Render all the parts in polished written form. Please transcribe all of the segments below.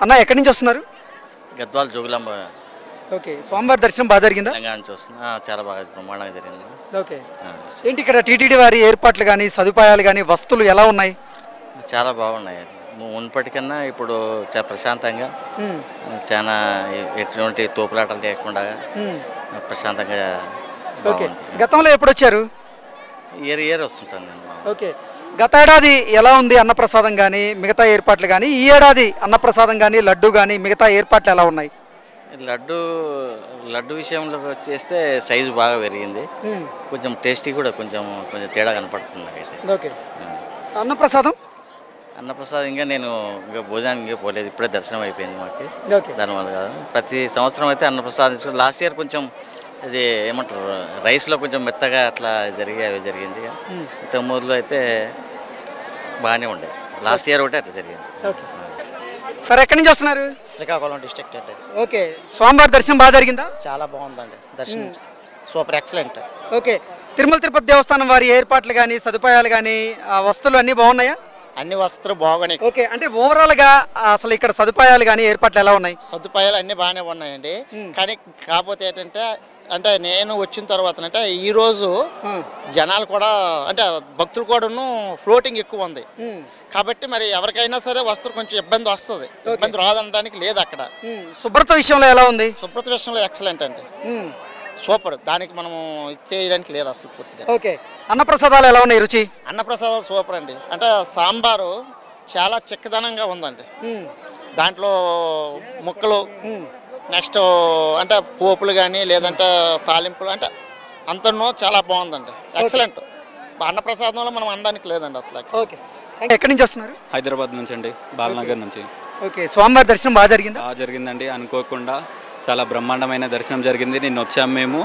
అన్న ఎక్కడి నుంచి వస్తున్నారు? గద్వాల జోగులాంబ ఓకే, స్వామివారి దర్శనం బాగా జరిగిందా? తెలంగాణ నుంచి వస్తున్నా. చాలా బాగా బ్రహ్మాండంగా జరిగింది. ఓకే, ఏంటి ఇక్కడ టీటీడీ వారి ఏర్పాట్లు కానీ సదుపాయాలు కానీ వస్తువులు ఎలా ఉన్నాయి? చాలా బాగున్నాయి. మున్పటికన్నా ఇప్పుడు చాలా ప్రశాంతంగా, చాలా ఎటువంటి తోపులాటలు లేకుండా ప్రశాంతంగా. ఓకే, గతంలో ఎప్పుడు వచ్చారు? ఇయర్ వస్తుంటాను నేను. ఓకే, గత ఏడాది ఎలా ఉంది అన్నప్రసాదం కానీ మిగతా ఏర్పాట్లు కానీ, ఈ ఏడాది అన్నప్రసాదం కానీ లడ్డు కానీ మిగతా ఏర్పాట్లు ఎలా ఉన్నాయి? లడ్డు విషయంలో వచ్చేస్తే సైజు బాగా పెరిగింది. కొంచెం టేస్టీ కూడా కొంచెం తేడా కనపడుతుంది నాకైతే. ఓకే, అన్నప్రసాదం ఇంకా నేను ఇంకా భోజనానికి ఇంకా పోలేదు. ఇప్పుడే దర్శనం అయిపోయింది మాకు. దానివల్ల కాదు, ప్రతి సంవత్సరం అయితే అన్నప్రసాదం తీసుకుని. లాస్ట్ ఇయర్ కొంచెం ఇది ఏమంటారు, రైస్లో కొంచెం మెత్తగా అట్లా జరిగింది. ఇంతకుముందులో అయితే బాగానే ఉండే. లాస్ట్ ఇయర్ ఒకటి అట్లా జరిగింది. సార్ ఎక్కడి నుంచి వస్తున్నారు? శ్రీకాకుళం డిస్ట్రిక్ట్ అండి. ఓకే, స్వామివారి దర్శనం బాగా జరిగిందా? చాలా బాగుందండి దర్శనం, super excellent. Okay, Tirumala Tirupati దేవస్థానం వారి ఏర్పాట్లు కానీ సదుపాయాలు కానీ వస్తువులు అన్నీ బాగున్నాయా? అన్ని వస్తువులు బాగున్నాయి. ఓకే, అంటే ఓవరాల్గా అసలు ఇక్కడ సదుపాయాలు కానీ ఏర్పాట్లు ఎలా ఉన్నాయి? సదుపాయాలు అన్నీ బాగానే ఉన్నాయండి. కానీ కాకపోతే ఏంటంటే, అంటే నేను వచ్చిన తర్వాత అంటే ఈరోజు జనాలు కూడా, అంటే భక్తులు కూడాను ఫ్లోటింగ్ ఎక్కువ ఉంది కాబట్టి మరి ఎవరికైనా సరే వస్తువులు కొంచెం ఇబ్బంది వస్తుంది. ఇబ్బంది రాదనడానికి లేదు. అక్కడ శుభ్రత విషయంలో ఎలా ఉంది? శుభ్రత విషయంలో ఎక్సలెంట్ అండి, సూపర్. దానికి మనం ఇచ్చేయడానికి లేదు అసలు పూర్తిగా. ఓకే, అన్నప్రసాదాలు ఎలా ఉన్నాయి? రుచి అన్నప్రసాదాలు సూపర్ అండి. అంటే సాంబారు చాలా చిక్కదనంగా ఉందండి. దాంట్లో ముక్కలు, నెక్స్ట్ అంటే పోపులు కానీ లేదంటే తాలింపులు, అంటే అంతనో చాలా బాగుందండి, ఎక్సలెంట్. అన్నప్రసాదంలో మనం అనడానికి లేదండి అసలు. ఓకే, ఎక్కడి నుంచి వస్తున్నారు? హైదరాబాద్ నుంచి అండి, బాలనగర్ నుంచి. ఓకే, స్వామివారి దర్శనం బాగా జరిగిందా? బాగా జరిగిందండి, అనుకోకుండా చాలా బ్రహ్మాండమైన దర్శనం జరిగింది. నిన్న వచ్చాము మేము,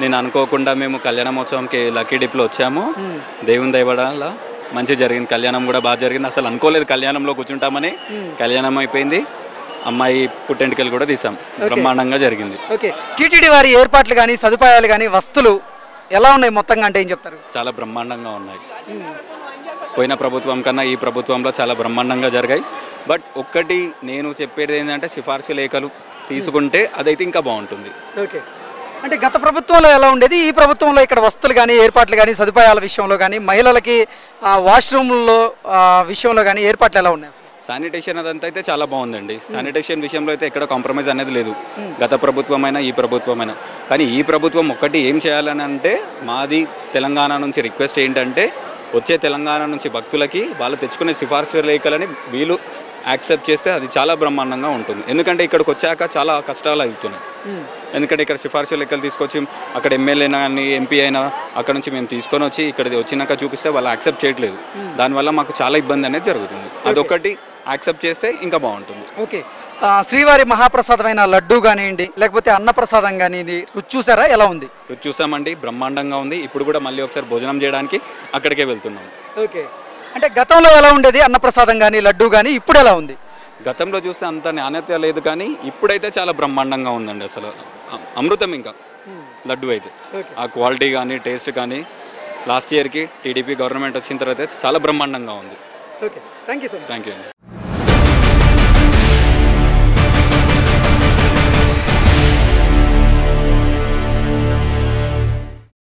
నేను అనుకోకుండా మేము కళ్యాణమోత్సవంకి లక్కీ డిప్లో వచ్చాము. దేవుని దయవడాల మంచి జరిగింది, కళ్యాణం కూడా బాగా జరిగింది. అసలు అనుకోలేదు కళ్యాణంలో కూర్చుంటామని. కళ్యాణం అయిపోయింది, అమ్మాయి పుట్టెంటికలు కూడా తీసాం, బ్రహ్మాండంగా జరిగింది. ఓకే, టీటీడీ వారి ఏర్పాట్లు కానీ సదుపాయాలు కానీ వస్తువులు ఎలా ఉన్నాయి మొత్తంగా, అంటే ఏం చెప్తారు? చాలా బ్రహ్మాండంగా ఉన్నాయి. పోయిన ప్రభుత్వం కన్నా ఈ ప్రభుత్వంలో చాలా బ్రహ్మాండంగా జరిగాయి. బట్ ఒక్కటి నేను చెప్పేది ఏంటంటే, సిఫార్సు లేఖలు తీసుకుంటే అదైతే ఇంకా బాగుంటుంది. ఓకే, అంటే గత ప్రభుత్వంలో ఎలా ఉండేది, ఈ ప్రభుత్వంలో ఇక్కడ వస్తువులు కానీ ఏర్పాట్లు కానీ సదుపాయాల విషయంలో కానీ మహిళలకి వాష్రూమ్లో విషయంలో కానీ ఏర్పాట్లు ఎలా ఉన్నాయి? శానిటేషన్ అదంతా అయితే చాలా బాగుందండి. శానిటేషన్ విషయంలో అయితే ఎక్కడ కాంప్రమైజ్ అనేది లేదు, గత ప్రభుత్వమైనా ఈ ప్రభుత్వమైనా. కానీ ఈ ప్రభుత్వం ఒక్కటి ఏం చేయాలని అంటే, మాది తెలంగాణ నుంచి రిక్వెస్ట్ ఏంటంటే, వచ్చే తెలంగాణ నుంచి భక్తులకి వాళ్ళు తెచ్చుకునే సిఫార్సు లేఖలని వీళ్ళు యాక్సెప్ట్ చేస్తే అది చాలా బ్రహ్మాండంగా ఉంటుంది. ఎందుకంటే ఇక్కడికి వచ్చాక చాలా కష్టాలు అవుతున్నాయి. ఎందుకంటే ఇక్కడ సిఫార్సు లెక్కలు తీసుకొచ్చి అక్కడ ఎమ్మెల్యే కానీ ఎంపీ అయినా అక్కడ నుంచి మేము తీసుకొని వచ్చి ఇక్కడ వచ్చినాక చూపిస్తే వాళ్ళు యాక్సెప్ట్ చేయట్లేదు. దానివల్ల మాకు చాలా ఇబ్బంది అనేది జరుగుతుంది. అదొకటి యాక్సెప్ట్ చేస్తే ఇంకా బాగుంటుంది. ఓకే, శ్రీవారి మహాప్రసాదమైన లడ్డు కానివ్వండి లేకపోతే అన్నప్రసాదం కానీ రుచి చూసారా, ఎలా ఉంది? రుచి చూసామండి, బ్రహ్మాండంగా ఉంది. ఇప్పుడు కూడా మళ్ళీ ఒకసారి భోజనం చేయడానికి అక్కడికే వెళ్తున్నాం. ఓకే, అంటే గతంలో ఎలా ఉండేది అన్నప్రసాదం కానీ లడ్డు కానీ, ఇప్పుడు ఎలా ఉంది? గతంలో చూస్తే అంత నాణ్యత లేదు, కానీ ఇప్పుడైతే చాలా బ్రహ్మాండంగా ఉందండి. అసలు అమృతం ఇంకా లడ్డు అయితే. ఆ క్వాలిటీ కానీ టేస్ట్ కానీ లాస్ట్ ఇయర్కి టీడీపీ గవర్నమెంట్ వచ్చిన తర్వాత చాలా బ్రహ్మాండంగా ఉంది. Okay, thank you. Thank you.